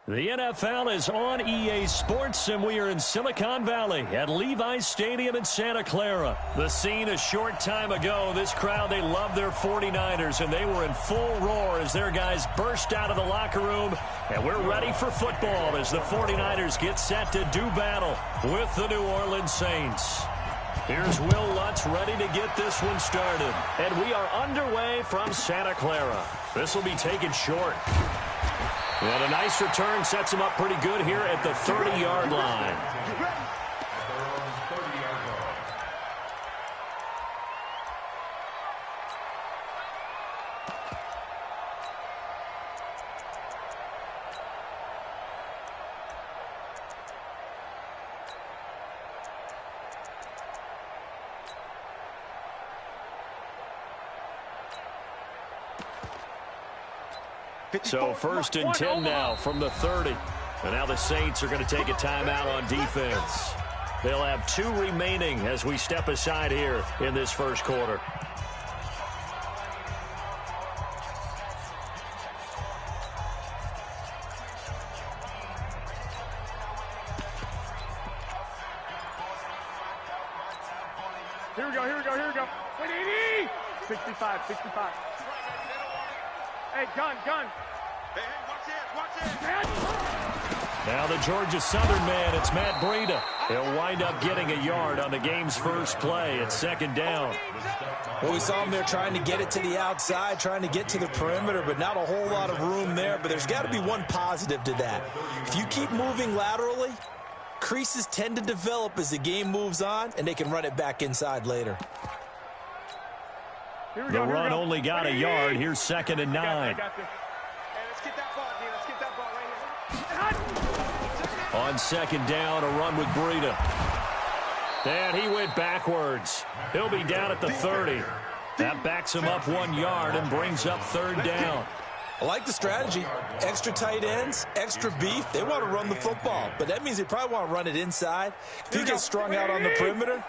The NFL is on EA Sports, and we are in Silicon Valley at Levi's Stadium in Santa Clara. The scene a short time ago, this crowd, they love their 49ers, and they were in full roar as their guys burst out of the locker room. And we're ready for football as the 49ers get set to do battle with the New Orleans Saints. Here's Will Lutz ready to get this one started. And we are underway from Santa Clara. This will be taken short. And a nice return sets him up pretty good here at the 30-yard line. So 1st and 10 now from the 30. And now the Saints are going to take a timeout on defense. They'll have 2 remaining as we step aside here in this first quarter. Here we go. 65. Hey, gun. Hey, watch it. Now the Georgia Southern man, it's Matt Breida. He'll wind up getting a yard on the game's first play. It's 2nd down. Well, we saw him there trying to get it to the outside, trying to get to the perimeter, but not a whole lot of room there. But there's got to be one positive to that. If you keep moving laterally, creases tend to develop as the game moves on, and they can run it back inside later. The run only got a yard. Here's 2nd and 9. Hey, let's get that ball, D. Let's get that ball right here. On 2nd down, a run with Breida. And he went backwards. He'll be down at the 30. That backs him up 1 yard and brings up 3rd down. I like the strategy. Extra tight ends, extra beef. They want to run the football, but that means they probably want to run it inside. If you get strung out on the perimeter,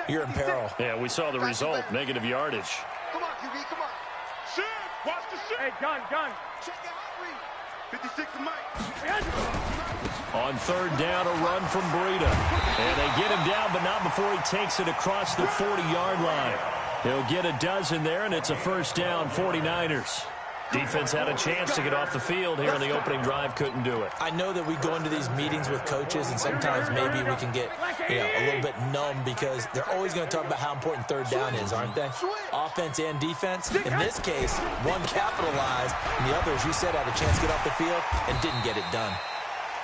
you're in peril. Yeah, we saw the result, negative yardage. Come on, QB, come on. Shoot! Watch the shoot! Hey, gun. Check out 56 to Mike. On 3rd down, a run from Breida. And they get him down, but not before he takes it across the 40-yard line. He'll get a dozen there, and it's a 1st down, 49ers. Defense had a chance to get off the field here in the opening drive, couldn't do it. I know that we go into these meetings with coaches, and sometimes maybe we can get a little bit numb because they're always going to talk about how important 3rd down is, aren't they? Offense and defense. In this case, one capitalized, and the other, as you said, had a chance to get off the field and didn't get it done.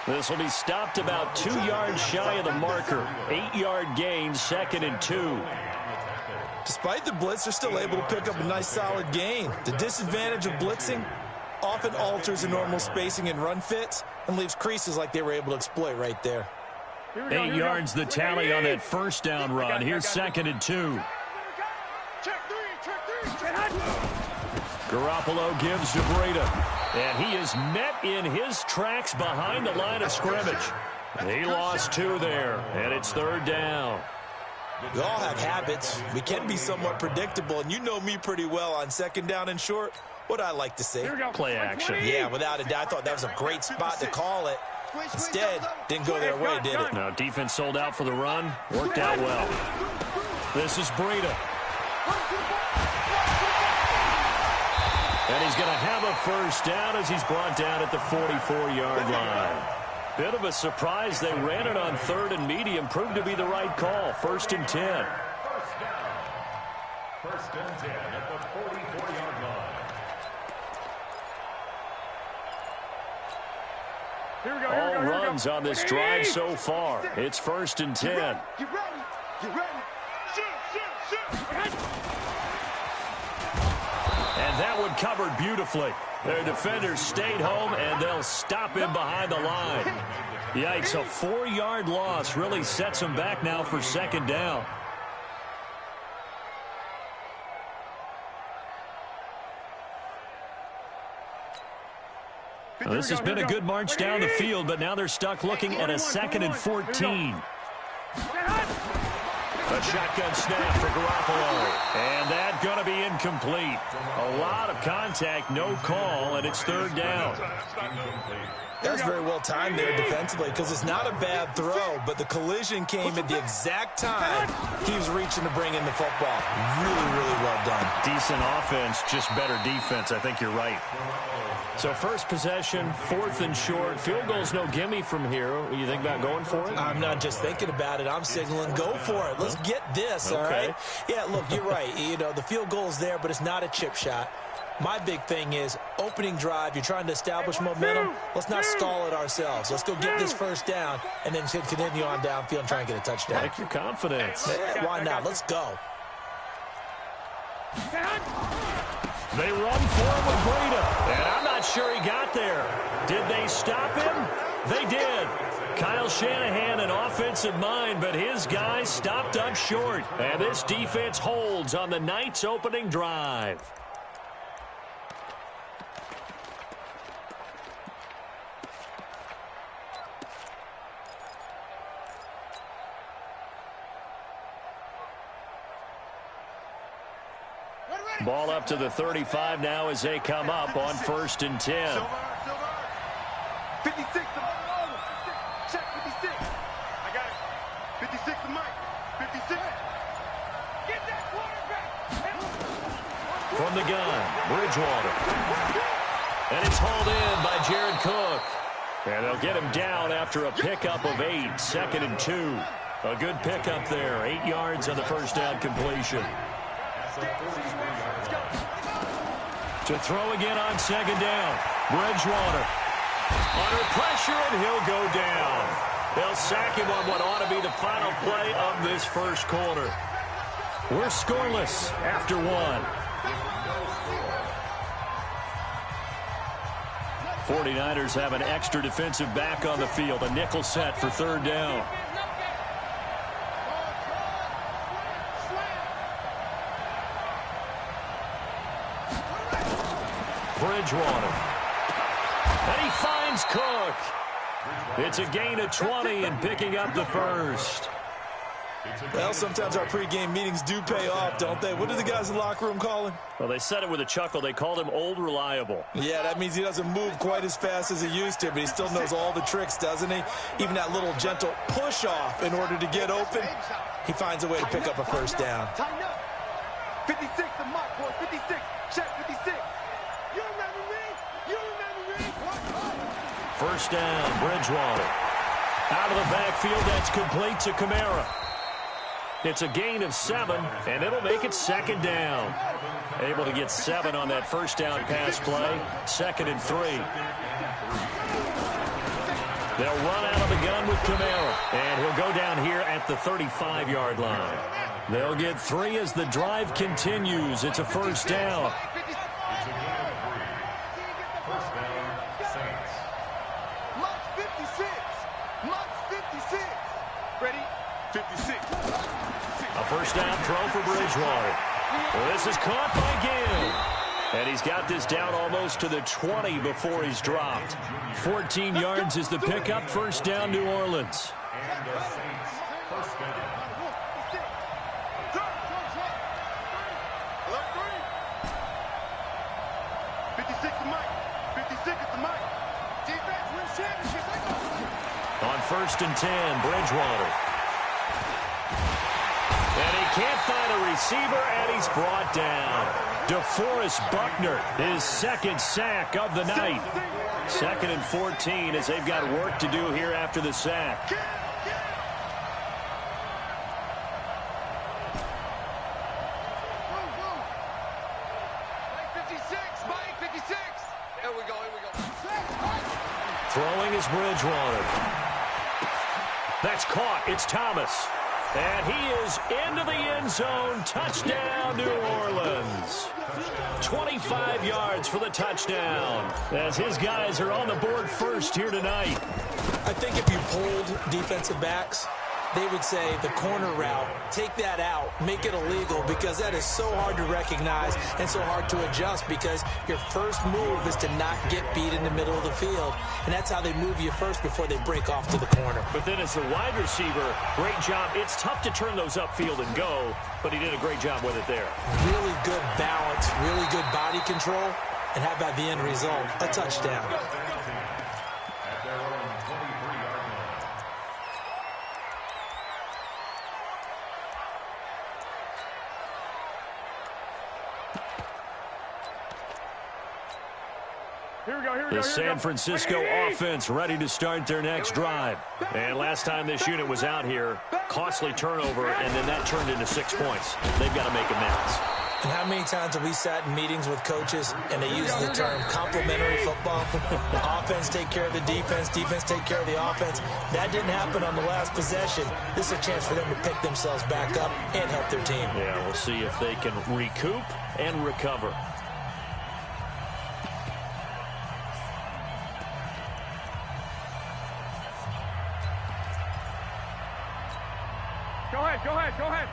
This will be stopped about 2 yards shy of the marker. 8-yard gain, 2nd and 2. Despite the blitz, they're still able to pick up a nice solid gain. The disadvantage of blitzing often alters the normal spacing and run fits and leaves creases like they were able to exploit right there. 8 yards the tally on that 1st down run. Here's 2nd and 2. Check three. Garoppolo gives to Breida. And he is met in his tracks behind the line of scrimmage. He lost 2 there, and it's 3rd down. We all have habits. We can be somewhat predictable, and you know me pretty well on 2nd down and short. What I like to say? Play action. Yeah, without a doubt. I thought that was a great spot to call it. Instead, didn't go their way, did it? Now, defense sold out for the run. Worked out well. This is Breida. And he's going to have a 1st down as he's brought down at the 44-yard line. Bit of a surprise. They ran it on 3rd and medium. Proved to be the right call. 1st and 10. 1st and 10 at the 44-yard line. All runs on this drive so far. It's 1st and 10. Get ready. Shoot. And that one covered beautifully. Their defenders stayed home, and they'll stop him behind the line. Yikes, a 4-yard loss really sets him back now for 2nd down. Now, this has been a good march down the field, but now they're stuck looking at a 2nd and 14. A shotgun snap for Garoppolo. And that's going to be incomplete. A lot of contact, no call, and it's 3rd down. That was very well timed there defensively because it's not a bad throw, but the collision came at the exact time he was reaching to bring in the football. Really, really well done. Decent offense, just better defense. I think you're right. So first possession, 4th and short. Field goal's no gimme from here. You think about going for it? I'm not just thinking about it. I'm signaling go for it. Let's get this, all right? Yeah, look, you're right. You know, the field goal is there, but it's not a chip shot. My big thing is opening drive. You're trying to establish momentum. Let's not stall it ourselves. Let's go get this first down and then continue on downfield and try and get a touchdown. Like your confidence. Yeah, why not? Let's go. They run for him with Breida, and I'm not sure he got there. Did they stop him? They did. Kyle Shanahan, an offensive mind, but his guys stopped up short. And this defense holds on the Knights' opening drive. Ball up to the 35 now as they come up on 1st and 10. 56. Check 56. I got it. 56 to Mike. 56. Get that quarterback. From the gun, Bridgewater. And it's hauled in by Jared Cook. And they'll get him down after a pickup of 8. 2nd and 2. A good pickup there. 8 yards on the first down completion. To throw again on 2nd down. Bridgewater. Under pressure, and he'll go down. They'll sack him on what ought to be the final play of this first quarter. We're scoreless after 1. 49ers have an extra defensive back on the field. A nickel set for 3rd down. Bridgewater. And he finds Cook. It's a gain of 20 and picking up the first. Well, sometimes our pregame meetings do pay off, don't they? What do the guys in the locker room call him? Well, they said it with a chuckle. They called him Old Reliable. Yeah, that means he doesn't move quite as fast as he used to, but he still knows all the tricks, doesn't he? Even that little gentle push-off in order to get open, he finds a way to pick up a first down. 56 to Mike, boy. 56. Check 56. You remember me? You remember me? First down, Bridgewater. Out of the backfield, that's complete to Kamara. It's a gain of 7, and it'll make it 2nd down. Able to get 7 on that first down pass play. 2nd and 3. They'll run out of the gun with Kamara, and he'll go down here at the 35-yard line. They'll get 3 as the drive continues. It's a first down. First down throw for Bridgewater. Well, this is caught by Gill. And he's got this down almost to the 20 before he's dropped. 14 yards is the pickup. First down, New Orleans. On 1st and 10, Bridgewater. And he can't find a receiver, and he's brought down. DeForest Buckner, his 2nd sack of the night. 2nd and 14 as they've got work to do here after the sack. Throwing is Bridgewater. That's caught. It's Thomas. And he is into the end zone. Touchdown, New Orleans. 25 yards for the touchdown as his guys are on the board first here tonight. I think if you polled defensive backs, they would say the corner route, take that out, make it illegal, because that is so hard to recognize and so hard to adjust, because your first move is to not get beat in the middle of the field. And that's how they move you first before they break off to the corner. But then as the wide receiver, great job. It's tough to turn those upfield and go, but he did a great job with it there. Really good balance, really good body control. And how about the end result? A touchdown. The San Francisco offense ready to start their next drive. And last time this unit was out here, costly turnover, and then that turned into 6 points. They've got to make amends. And how many times have we sat in meetings with coaches and they use the term complementary football? Offense take care of the defense, defense take care of the offense. That didn't happen on the last possession. This is a chance for them to pick themselves back up and help their team. Yeah, we'll see if they can recoup and recover. Go ahead.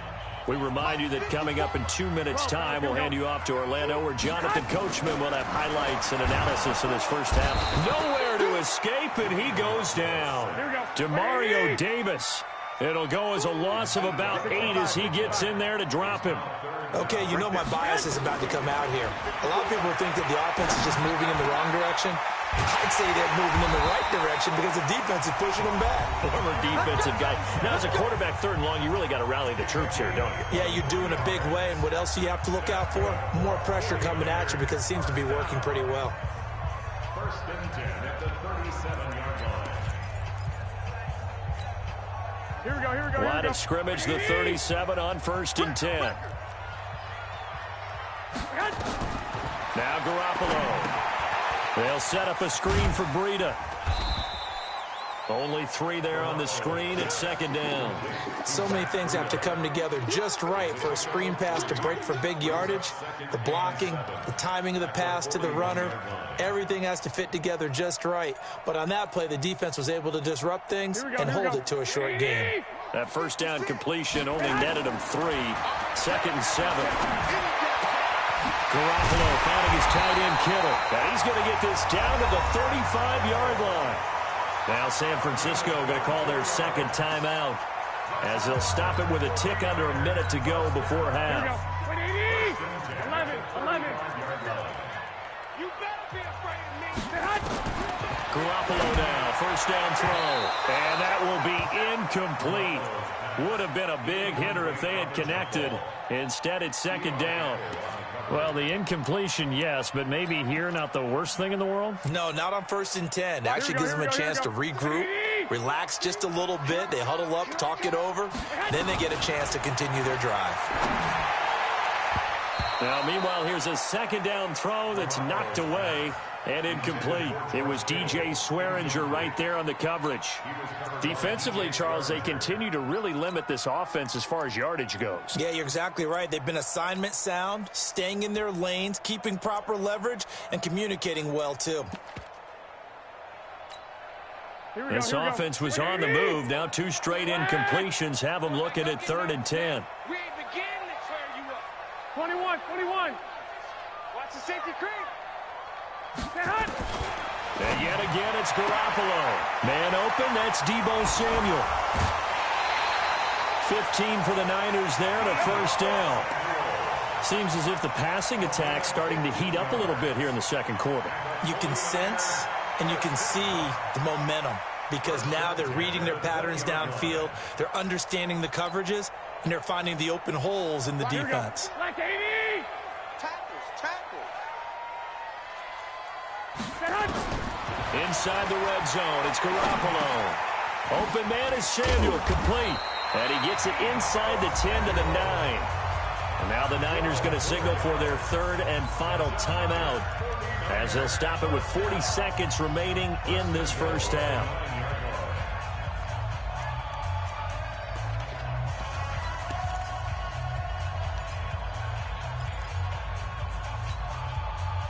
We remind you that coming up in 2 minutes' time, we'll hand you off to Orlando, where Jonathan Coachman will have highlights and analysis in his first half. Nowhere to escape, and he goes down. Demario Davis. It'll go as a loss of about 8 as he gets in there to drop him. Okay, you know my bias is about to come out here. A lot of people think that the offense is just moving in the wrong direction. I'd say they're moving in the right direction because the defense is pushing them back. Former defensive guy. Now, as a quarterback, 3rd and long, you really got to rally the troops here, don't you? Yeah, you do in a big way. And what else do you have to look out for? More pressure coming at you because it seems to be working pretty well. 1st and 10 at the 37-yard line. Here we go. Line of scrimmage, the 37 on 1st and 10. Now Garoppolo. They'll set up a screen for Breida. Only 3 there on the screen at 2nd down. So many things have to come together just right for a screen pass to break for big yardage. The blocking, the timing of the pass to the runner, everything has to fit together just right. But on that play, the defense was able to disrupt things and hold it to a short game. That 1st down completion only netted him 3. 2nd and 7. Garoppolo finding his tight end Kittle. And he's going to get this down to the 35-yard line. Now San Francisco going to call their 2nd timeout as they'll stop it with a tick under a minute to go before half. 11. You better be afraid of me. Garoppolo now, 1st down throw. And that will be incomplete. Would have been a big hitter if they had connected. Instead, it's 2nd down. Well, the incompletion, yes, but maybe here not the worst thing in the world? No, not on 1st and 10. It actually gives them a chance to regroup, relax just a little bit. They huddle up, talk it over. Then they get a chance to continue their drive. Now, meanwhile, here's a 2nd down throw that's knocked away and incomplete. It was DJ Swearinger right there on the coverage. Defensively, Charles, they continue to really limit this offense as far as yardage goes. Yeah, you're exactly right. They've been assignment sound, staying in their lanes, keeping proper leverage, and communicating well, too. This offense was on the move. Now 2 straight incompletions have them looking at 3rd and 10. We ain't beginning to tear you up. 21. Watch the safety creep. And yet again, it's Garoppolo. Man open, that's Deebo Samuel. 15 for the Niners there and a 1st down. Seems as if the passing attack's starting to heat up a little bit here in the 2nd quarter. You can sense and you can see the momentum because now they're reading their patterns downfield, they're understanding the coverages, and they're finding the open holes in the defense. Inside the red zone, it's Garoppolo. Open man is Samuel, complete. And he gets it inside the 10 to the 9. And now the Niners going to signal for their 3rd and final timeout as they'll stop it with 40 seconds remaining in this 1st half.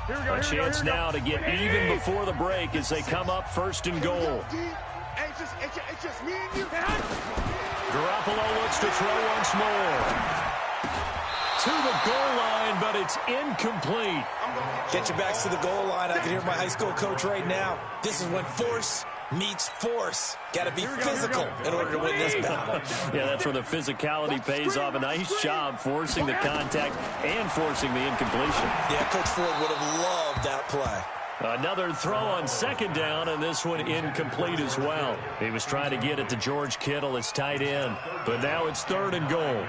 A chance now to get even before the break as they come up 1st and goal. It's just me and you. Garoppolo looks to throw once more. To the goal line, but it's incomplete. Get your backs to the goal line. I can hear my high school coach right now. This is when force meets force. Got to be physical in order to win this battle. Yeah, that's where the physicality pays off. A nice job forcing the contact and forcing the incompletion. Yeah, Coach Ford would have loved that play. Another throw on 2nd down, and this one incomplete as well. He was trying to get it to George Kittle, his tight end. But now it's 3rd and goal.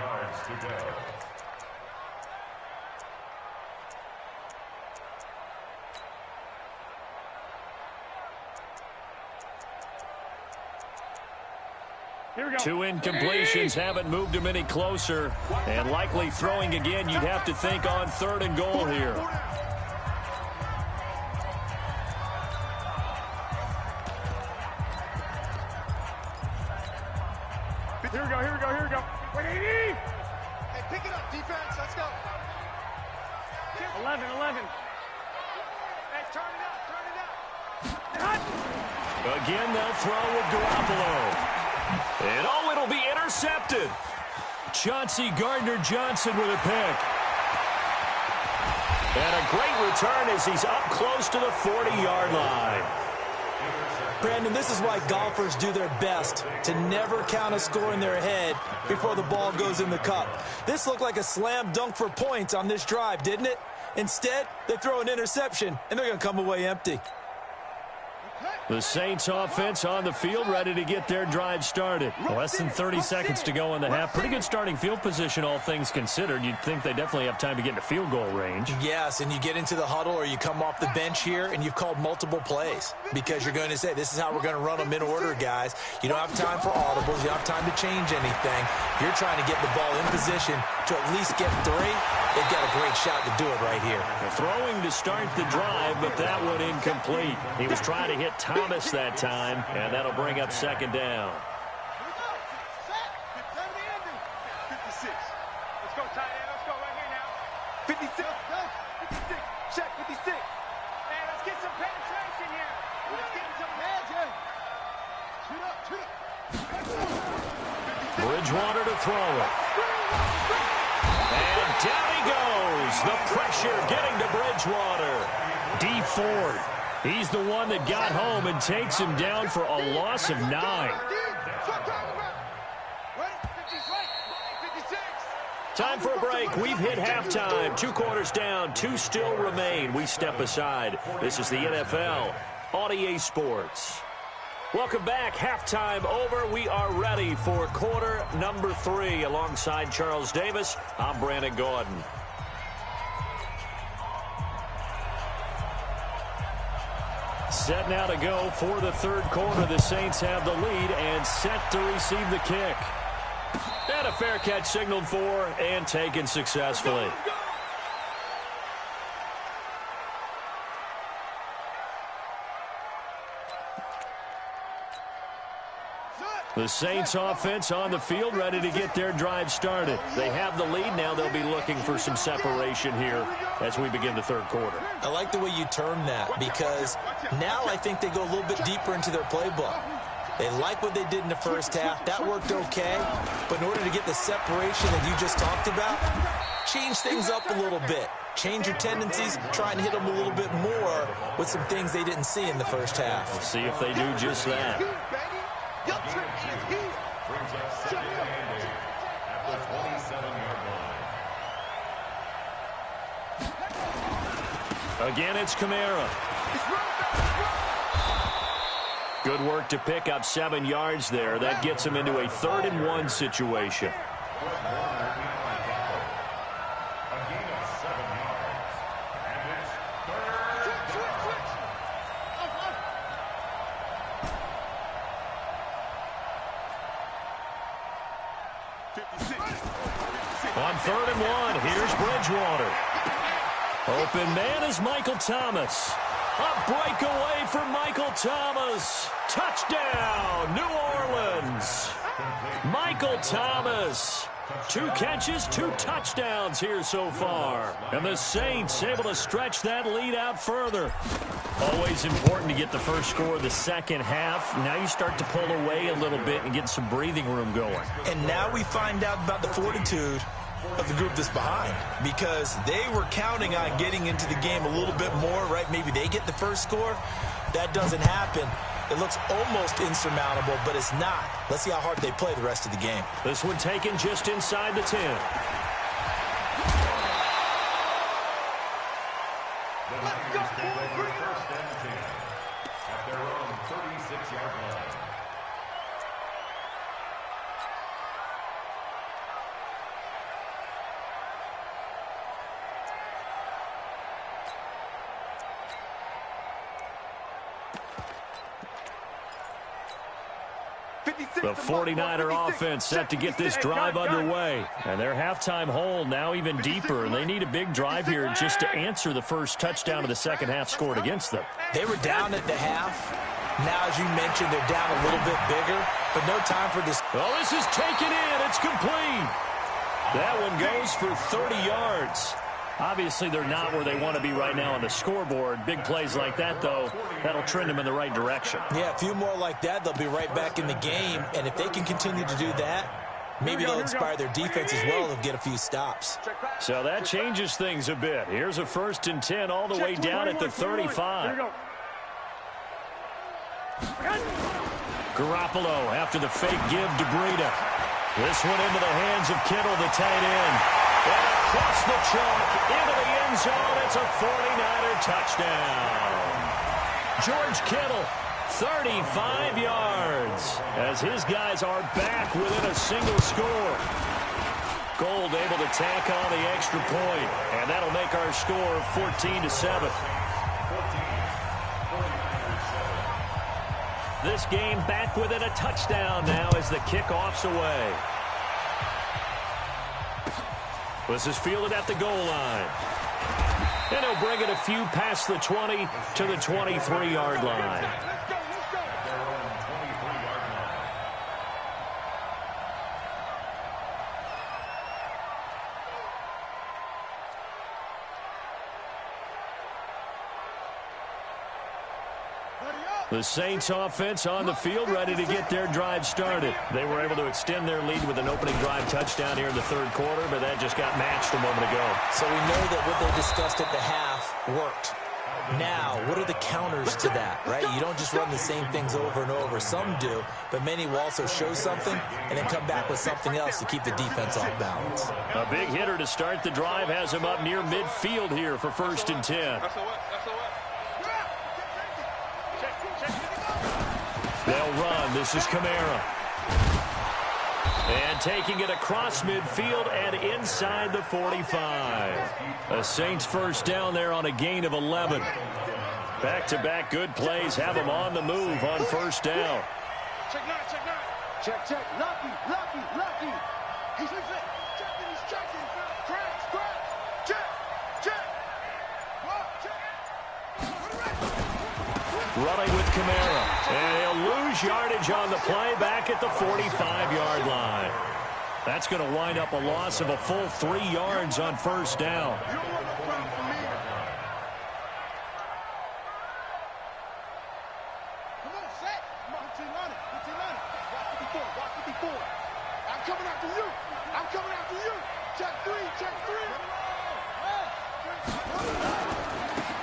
2 incompletions haven't moved him any closer. And likely throwing again, you'd have to think on 3rd and goal here. Here we go. Hey, pick it up, defense. Let's go. 11. Hey, turn it up. Again, they'll throw with Garoppolo. And, it'll be intercepted. Chauncey Gardner-Johnson with a pick. And a great return as he's up close to the 40-yard line. Brandon, this is why golfers do their best to never count a score in their head before the ball goes in the cup. This looked like a slam dunk for points on this drive, didn't it? Instead, they throw an interception, and they're going to come away empty. The Saints offense on the field, ready to get their drive started. Less than 30 seconds to go in the half. Pretty good starting field position, all things considered. You'd think they definitely have time to get into field goal range. Yes, and you get into the huddle or you come off the bench here and you've called multiple plays because you're going to say, this is how we're going to run them in order, guys. You don't have time for audibles. You don't have time to change anything. You're trying to get the ball in position to at least get 3. They've got a great shot to do it right here. Throwing to start the drive, but that one incomplete. He was trying to hit Thomas that time, and that'll bring up 2nd down. 56. Let's go, tight end. Let's go right here now. 56. 56. Check 56. Hey, let's get some penetration here. Let's get some magic. Shoot up. Bridgewater to throw it. And down he goes. The pressure getting to Bridgewater. D Ford. He's the one that got home and takes him down for a loss of 9. Time for a break. We've hit halftime. 2 quarters down. 2 still remain. We step aside. This is the NFL on EA Sports. Welcome back. Halftime over. We are ready for quarter number 3. Alongside Charles Davis, I'm Brandon Gordon. Set now to go for the 3rd quarter. The Saints have the lead and set to receive the kick. And a fair catch signaled for and taken successfully. The Saints offense on the field, ready to get their drive started. They have the lead. Now they'll be looking for some separation here as we begin the 3rd quarter. I like the way you term that because now I think they go a little bit deeper into their playbook. They like what they did in the first half. That worked okay. But in order to get the separation that you just talked about, change things up a little bit. Change your tendencies, try and hit them a little bit more with some things they didn't see in the first half. We'll see if they do just that. Brings up 2nd and 8 at the 27-yard line. Again, it's Kamara. Good work to pick up 7 yards there. That gets him into a 3rd and 1 situation. A gain of 7 yards. And it's 3rd down. On 3rd and 1, here's Bridgewater. Open man is Michael Thomas. A breakaway for Michael Thomas. Touchdown, New Orleans. Michael Thomas. 2 catches, 2 touchdowns here so far. And the Saints able to stretch that lead out further. Always important to get the first score of the second half. Now you start to pull away a little bit and get some breathing room going. And now we find out about the fortitude of the group that's behind, because they were counting on getting into the game a little bit more, right? Maybe they get the first score. That doesn't happen. It looks almost insurmountable, but it's not. Let's see how hard they play the rest of the game. This one taken just inside the 10. The Niners take over 1st and 10 at their own 36-yard line. The 49er offense set to get this drive underway. And their halftime hole now even deeper. And they need a big drive here just to answer the first touchdown of the second half scored against them. They were down at the half. Now, as you mentioned, they're down a little bit bigger. But no time for this. Well, this is taken in. It's complete. That one goes for 30 yards. Obviously, they're not where they want to be right now on the scoreboard. Big plays like that, though, that'll trend them in the right direction. Yeah, a few more like that, they'll be right back in the game. And if they can continue to do that, maybe they'll inspire their defense as well and get a few stops. So that changes things a bit. Here's a 1st and 10 all the way down at the 35. Garoppolo after the fake give to Breida. This one into the hands of Kittle, the tight end. And across the chalk, into the end zone. It's a 49er touchdown. George Kittle, 35 yards, as his guys are back within a single score. Gold able to tack on the extra point, and that'll make our score 14-7. This game back within a touchdown now as the kickoff's away. This is fielded at the goal line. And he'll bring it a few past the 20 to the 23-yard line. The Saints offense on the field, ready to get their drive started. They were able to extend their lead with an opening drive touchdown here in the third quarter, but that just got matched a moment ago. So we know that what they discussed at the half worked. Now, what are the counters to that, right? You don't just run the same things over and over. Some do, but many will also show something and then come back with something else to keep the defense off balance. A big hitter to start the drive has him up near midfield here for 1st and 10. They'll run. This is Kamara. And taking it across midfield and inside the 45. A Saints first down there on a gain of 11. Back-to-back good plays have them on the move on first down. Check. Lucky. He's checking. Check. Running with Kamara. And he'll lose yardage on the play back at the 45-yard line. That's going to wind up a loss of a full 3 yards on first down.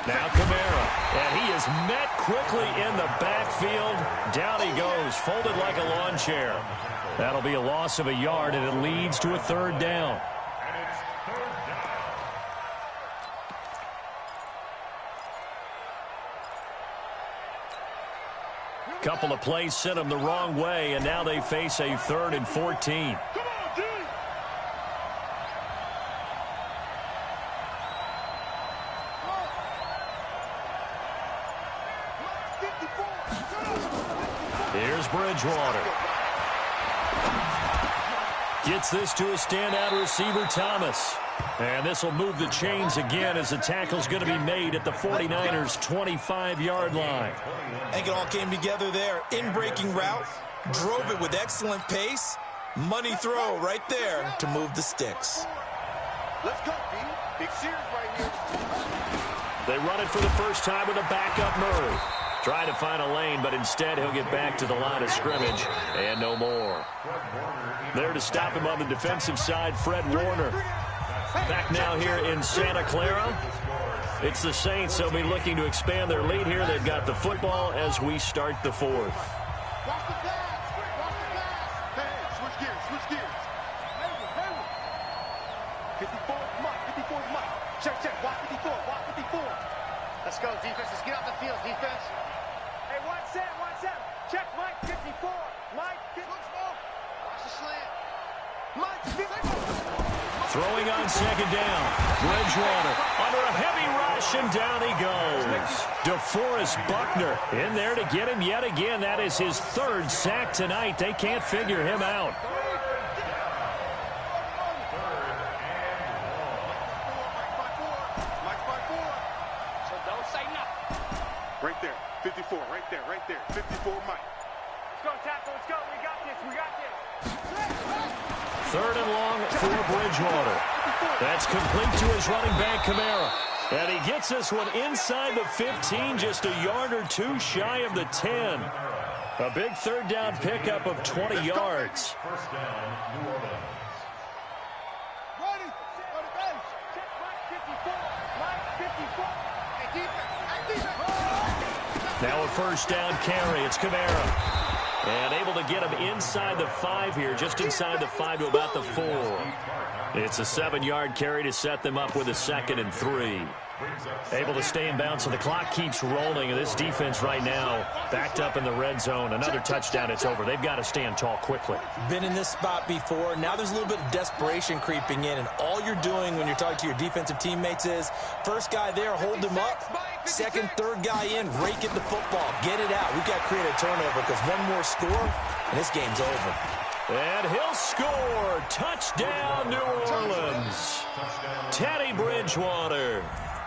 Now Kamara, and he is met quickly in the backfield. Down he goes, folded like a lawn chair. That'll be a loss of a yard, and it leads to a third down. Couple of plays sent them the wrong way, and now they face a 3rd and 14. Here's Bridgewater. Gets this to a standout receiver, Thomas. And this will move the chains again as the tackle's going to be made at the 49ers' 25-yard line. I think it all came together there. In-breaking route, drove it with excellent pace. Money throw right there to move the sticks. Let's go, B. Big series right here. They run it for the first time with a backup Murray. Trying to find a lane, but instead he'll get back to the line of scrimmage and no more. There to stop him on the defensive side, Fred Warner. Back now here in Santa Clara. It's the Saints. They'll be looking to expand their lead here. They've got the football as we start the fourth. Switch gears. 54 Mike. Check. Walk 54. Let's go, defense. Let's get off the field, defense. Hey, one set. Check, Mike, 54. Mike, watch the slant. Mike, 54. Throwing on second down. Bridgewater under a heavy rush, and down he goes. DeForest Buckner in there to get him yet again. That is his third sack tonight. They can't figure him out. Right there, 54, right there, 54, Mike. Let's go, tackle, let's go, we got this. Third and long for Bridgewater. That's complete to his running back, Kamara. And he gets this one inside the 15, just a yard or two shy of the 10. A big third down pickup of 20 yards. First down, New Orleans. Ready, go to base. Check Mike 54, Hey, defense. Now a first down carry. It's Kamara. And able to get him inside the 5 here, just inside the 5 to about the 4. It's a 7-yard carry to set them up with a 2nd and 3. Able to stay in bounds, so the clock keeps rolling. And this defense right now backed up in the red zone. Another touchdown, it's over. They've got to stand tall quickly. Been in this spot before. Now there's a little bit of desperation creeping in. And all you're doing when you're talking to your defensive teammates is, first guy there, hold him up. Second, third guy in, rake at the football. Get it out. We've got to create a turnover because one more score, and this game's over. And he'll score. Touchdown, New Orleans. Teddy Bridgewater.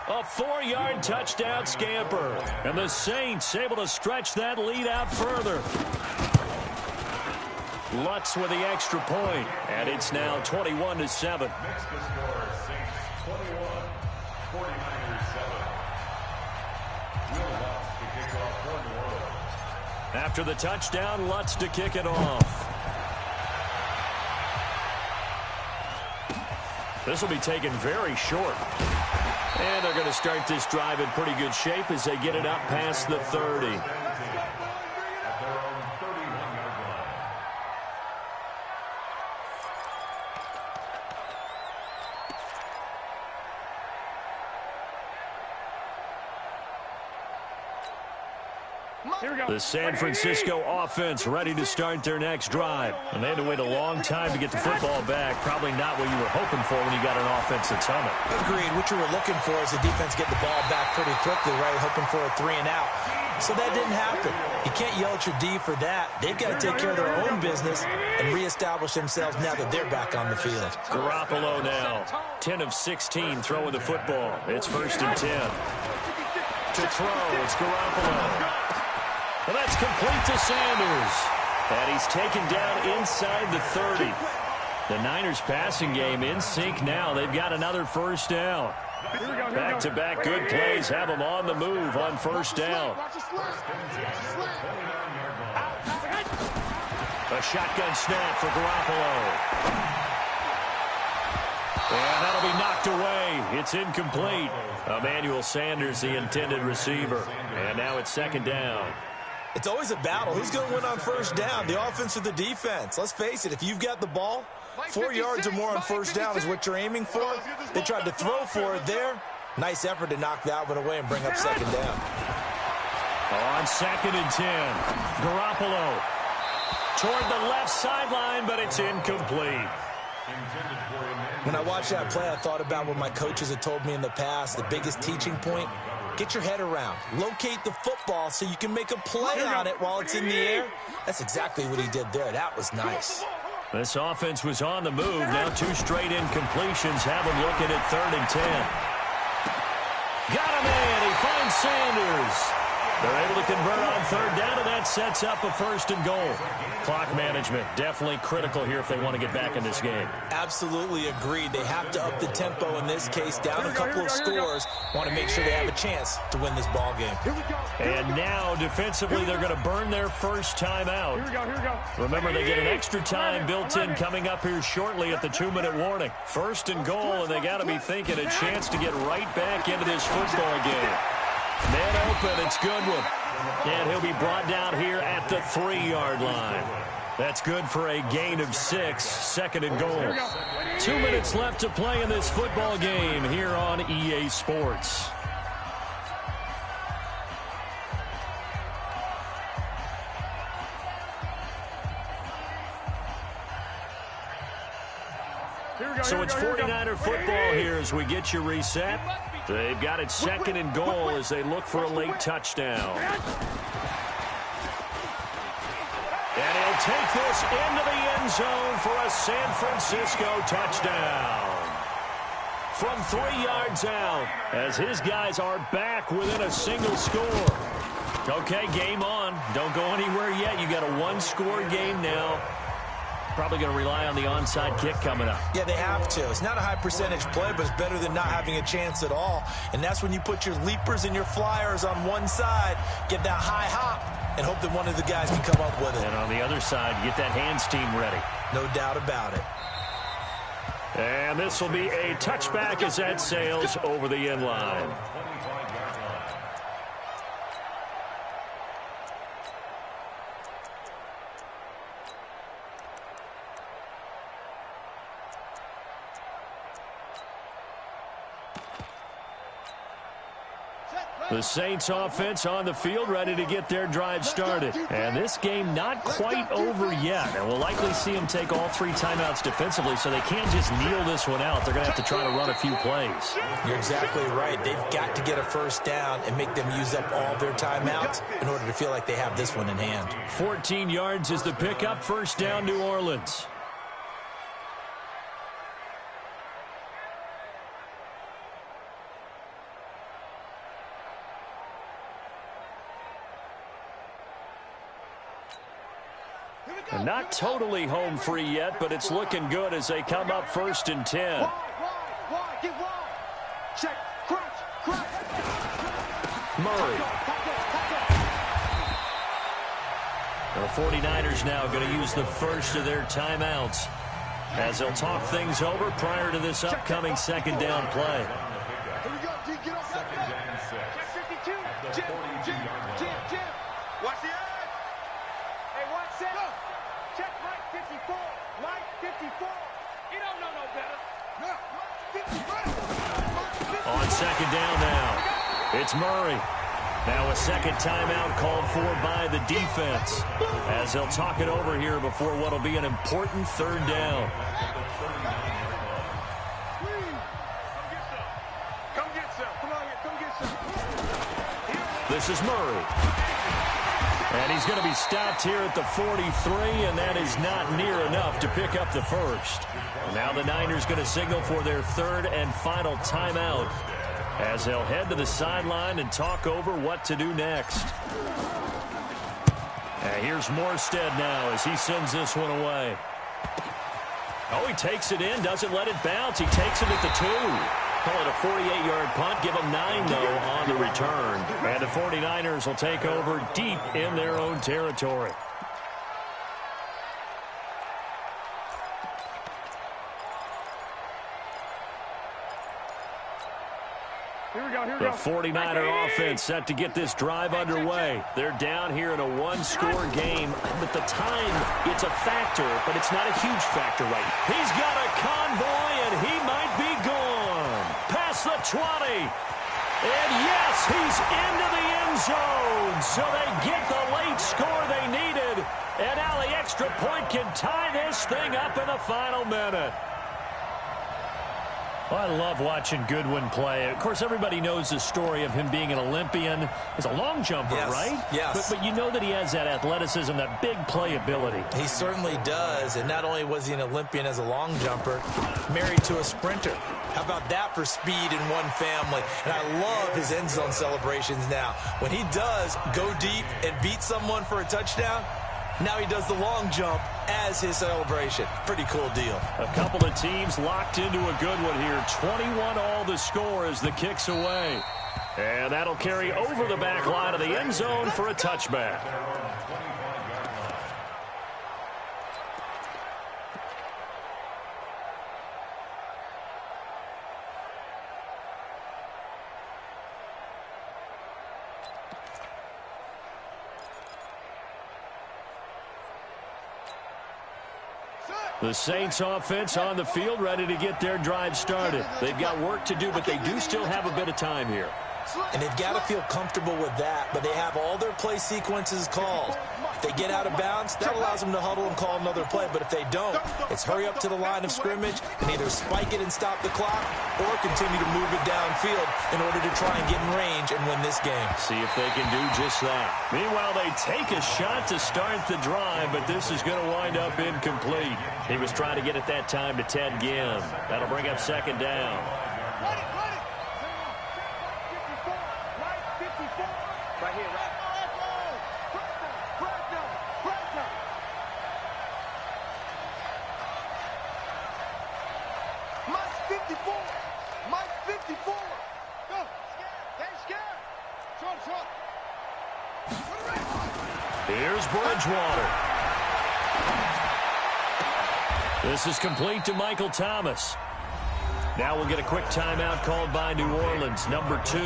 A 4-yard touchdown scamper. And the Saints able to stretch that lead out further. Lutz with the extra point. And it's now 21-7. Next to score, Saints 21, 49ers 7. Will Lutz to kick off for New Orleans. After the touchdown, Lutz to kick it off. This will be taken very short. And they're going to start this drive in pretty good shape as they get it up past the 30. At their own 31-yard line. The San Francisco offense ready to start their next drive. And they had to wait a long time to get the football back. Probably not what you were hoping for when you got an offense that's humming. Agreed. What you were looking for is the defense get the ball back pretty quickly, right? Hoping for a 3 and out. So that didn't happen. You can't yell at your D for that. They've got to take care of their own business and reestablish themselves now that they're back on the field. Garoppolo now. 10 of 16 throwing the football. It's 1st and 10. To throw, it's Garoppolo. Well, that's complete to Sanders. And he's taken down inside the 30. The Niners passing game in sync now. They've got another first down. Back-to-back good plays have them on the move on first down. A shotgun snap for Garoppolo. And that'll be knocked away. It's incomplete. Emmanuel Sanders, the intended receiver. And now it's 2nd down. It's always a battle. Who's going to win on first down, the offense or the defense? Let's face it, if you've got the ball, 4 yards or more on first down is what you're aiming for. They tried to throw for it there. Nice effort to knock that one away and bring up 2nd down. On 2nd and 10, Garoppolo toward the left sideline, but it's incomplete. When I watched that play, I thought about what my coaches had told me in the past. The biggest teaching point, get your head around. Locate the football so you can make a play on it while it's in the air. That's exactly what he did there. That was nice. This offense was on the move. Now 2 straight incompletions have them looking at 3rd and 10. Got him in. He finds Sanders. They're able to convert on 3rd down, and that sets up a 1st and goal. Clock management definitely critical here if they want to get back in this game. Absolutely agreed. They have to up the tempo in this case, down a couple of scores. Want to make sure they have a chance to win this ball game. And now, defensively, they're going to burn their first time out. Remember, they get an extra time built in coming up here shortly at the 2-minute warning. 1st and goal, and they got to be thinking a chance to get right back into this football game. Man open, it's Goodwin. And he'll be brought down here at the 3-yard line. That's good for a gain of 6, 2nd and goal. 2 minutes left to play in this football game here on EA Sports. So it's 49er football here as we get you reset. They've got it second and goal as they look for a late touchdown. And he'll take this into the end zone for a San Francisco touchdown. From 3 yards out, as his guys are back within a single score. Okay, game on. Don't go anywhere yet. You got a one-score game now. Probably going to rely on the onside kick coming up. Yeah, they have to. It's not a high-percentage play, but it's better than not having a chance at all. And that's when you put your leapers and your flyers on one side, get that high hop, and hope that one of the guys can come up with it. And on the other side, get that hands team ready. No doubt about it. And this will be a touchback as that sails over the end line. The Saints offense on the field ready to get their drive started. And this game not quite over yet. And we'll likely see them take all 3 timeouts defensively, so they can't just kneel this one out. They're going to have to try to run a few plays. You're exactly right. They've got to get a first down and make them use up all their timeouts in order to feel like they have this one in hand. 14 yards is the pickup. First down, New Orleans. And not totally home free yet, but it's looking good as they come up first and 10. Murray. The 49ers now going to use the first of their timeouts as they'll talk things over prior to this upcoming second down play. Here we go, D, get off that back. Check 52. Jim. Watch the edge. Hey, watch set. Check Mike 54. Mike 54. You don't know no better. On second down now, it's Murray. Now a second timeout called for by the defense as they'll talk it over here before what will be an important third down. Come get some. Come on here. Come get some. This is Murray. And he's going to be stopped here at the 43, and that is not near enough to pick up the first. Now the Niners going to signal for their third and final timeout as they'll head to the sideline and talk over what to do next. And here's Morstead now as he sends this one away. Oh, he takes it in, doesn't let it bounce. He takes it at the 2. Call it a 48-yard punt. Give them 9, though, on the return. And the 49ers will take over deep in their own territory. The 49er offense set to get this drive underway. They're down here in a one-score game, but the time, it's a factor, but it's not a huge factor right now. He's got a convoy, and he might be gone. Past the 20. And yes, he's into the end zone. So they get the late score they needed. And now the extra point can tie this thing up in the final minute. Well, I love watching Goodwin play. Of course, everybody knows the story of him being an Olympian. He's a long jumper, yes, right? Yes. But you know that he has that athleticism, that big playability. He certainly does. And not only was he an Olympian as a long jumper, married to a sprinter. How about that for speed in one family? And I love his end zone celebrations now. When he does go deep and beat someone for a touchdown, now he does the long jump as his celebration. Pretty cool deal. A couple of teams locked into a good one here. 21 all the score as the kick's away. And that'll carry over the back line of the end zone for a touchback. The Saints offense on the field ready to get their drive started. They've got work to do, but they do still have a bit of time here. And they've got to feel comfortable with that, but they have all their play sequences called. If they get out of bounds, that allows them to huddle and call another play. But if they don't, it's hurry up to the line of scrimmage and either spike it and stop the clock or continue to move it downfield in order to try and get in range and win this game. See if they can do just that. Meanwhile, they take a shot to start the drive, but this is going to wind up incomplete. He was trying to get it that time to Ted Ginn. That'll bring up second down. Right here, right. Mike's 54. Mike's 54. Go. Stay scared. Short. Here's Bridgewater. This is complete to Michael Thomas. Now we'll get a quick timeout called by New Orleans, number 2,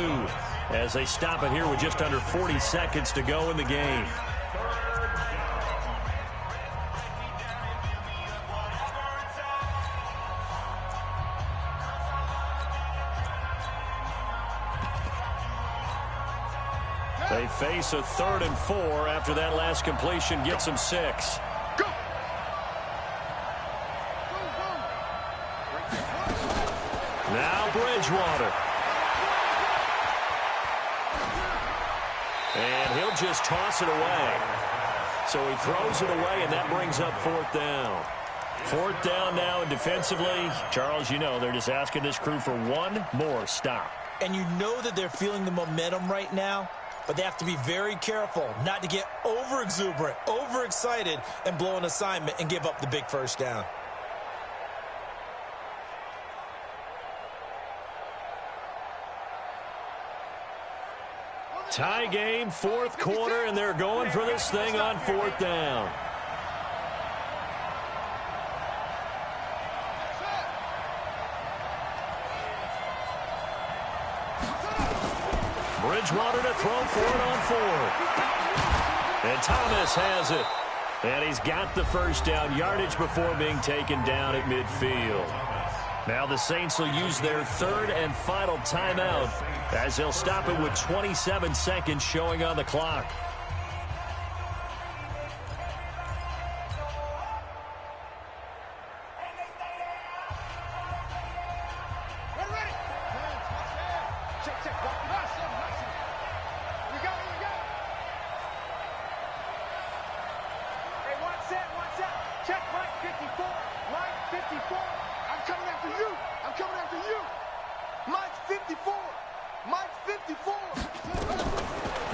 as they stop it here with just under 40 seconds to go in the game. They face a 3rd and 4 after that last completion gets them 6. Go. Now Bridgewater. And he'll just toss it away. So he throws it away, and that brings up 4th down. 4th down now, and defensively, Charles, you know, they're just asking this crew for one more stop. And you know that they're feeling the momentum right now, but they have to be very careful not to get over-exuberant, overexcited, and blow an assignment and give up the big first down. Tie game, 4th quarter, and they're going for this thing on 4th down. Bridgewater to throw for it on 4th. And Thomas has it. And he's got the first down, yardage before being taken down at midfield. Now the Saints will use their 3rd and final timeout as they'll stop it with 27 seconds showing on the clock.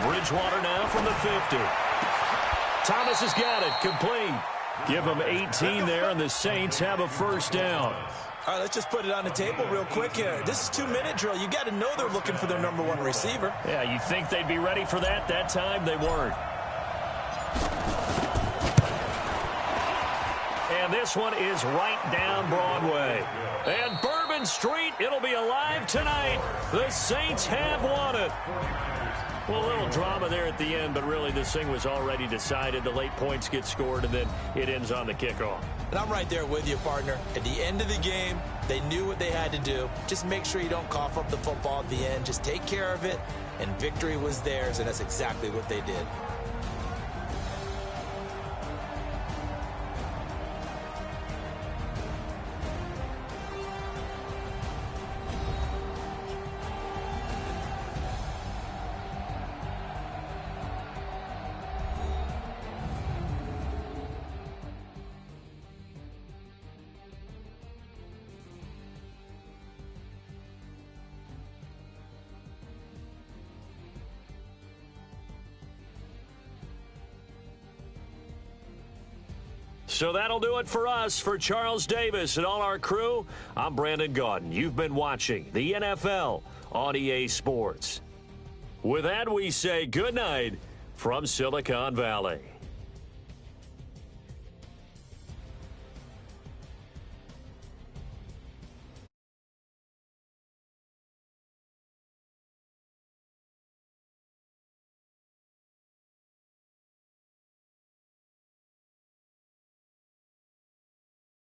Bridgewater now from the 50. Thomas has got it, complete. Give them 18 there, and the Saints have a first down. All right, let's just put it on the table real quick here. This is 2-minute drill. You got to know they're looking for their number 1 receiver. Yeah, you think they'd be ready for that? That time they weren't. And this one is right down Broadway. And Bourbon Street, it'll be alive tonight. The Saints have won it. Well, a little drama there at the end, but really this thing was already decided. The late points get scored, and then it ends on the kickoff. And I'm right there with you, partner. At the end of the game, they knew what they had to do. Just make sure you don't cough up the football at the end. Just take care of it, and victory was theirs, and that's exactly what they did. So that'll do it for us. For Charles Davis and all our crew, I'm Brandon Gaudin. You've been watching the NFL on EA Sports. With that, we say good night from Silicon Valley.